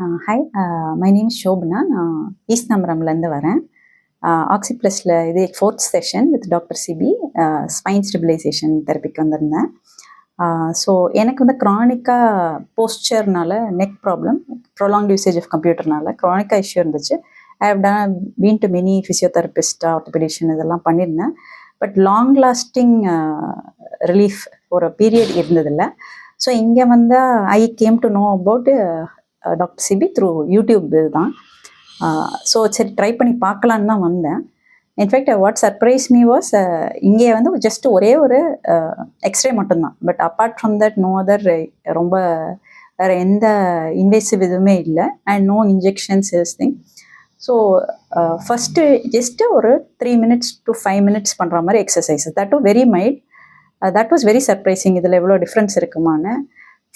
Hi, my name is Shobana. நான் east நம்பரம்லேருந்து வரேன். ஆக்சி ப்ளஸில் இது 4th session with doctor Sibi spine stabilisation தெரப்பிக்கு வந்திருந்தேன். ஸோ எனக்கு வந்து க்ரானிக்காக போஸ்டர்னால neck problem, prolonged usage of கம்ப்யூட்டர்னால க்ரானிக்காக இஷ்யூ இருந்துச்சு. I have been to many physiotherapist, orthopaedician இதெல்லாம் பண்ணியிருந்தேன். பட் லாங் லாஸ்டிங் ரிலீஃப் ஒரு பீரியட் இருந்ததில்லை. ஸோ இங்கே வந்தால் I came to know about doctor Sibi through YouTube தான். ஸோ சரி ட்ரை பண்ணி பார்க்கலான்னு தான் வந்தேன். In fact what surprise me was, இங்கே வந்து ஜஸ்ட் ஒரே ஒரு எக்ஸ்ரே மட்டும்தான். But apart from that no other, ரொம்ப வேறு எந்த இன்வேசிவ் எதுவுமே இல்லை and no injections is thing. So first just ஒரு 3 minutes to 5 minutes பண்ணுற மாதிரி exercise, that do very mild. That was very surprising. இதில் எவ்வளோ டிஃப்ரென்ஸ் இருக்குமான்னு.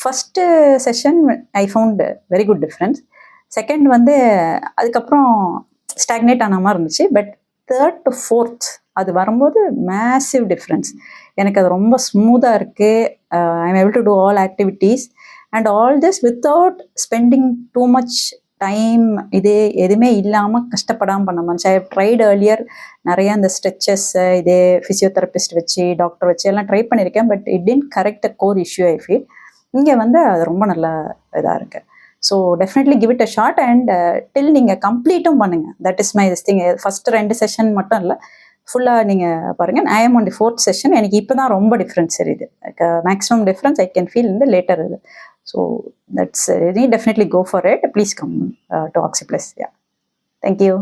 First session I found very good difference. Second வந்து அதுக்கப்புறம் ஸ்டாக்னேட் ஆன மாதிரி இருந்துச்சு. பட் 3rd to 4th அது வரும்போது மேசிவ் டிஃப்ரென்ஸ். எனக்கு அது ரொம்ப ஸ்மூத்தாக இருக்குது. I am able to do all activities and all this without spending too much time. இதே எதுவுமே இல்லாமல் கஷ்டப்படாமல் பண்ண மாதிரி. ஐ ஹவ் ட்ரைட் ஏர்லியர் நிறையா இந்த ஸ்ட்ரெச்சஸ், இதே ஃபிசியோதெரபிஸ்ட் வச்சு டாக்டர் வச்சு எல்லாம் ட்ரை பண்ணியிருக்கேன். But it didn't correct a core issue I feel. இங்கே வந்து அது ரொம்ப நல்ல இதாக இருக்குது. So definitely give it a shot and till நீங்கள் கம்ப்ளீட்டும் பண்ணுங்கள். That is my this thing. First 2 session மட்டும் இல்லை, ஃபுல்லாக நீங்கள் பாருங்கள். I am on the 4th session. எனக்கு இப்போ தான் ரொம்ப டிஃப்ரென்ஸ் தெரியுது. Maximum difference I can feel இந்த லேட்டர் இது. So that's definitely go for it. Please come to oxy plus. Yeah, thank you.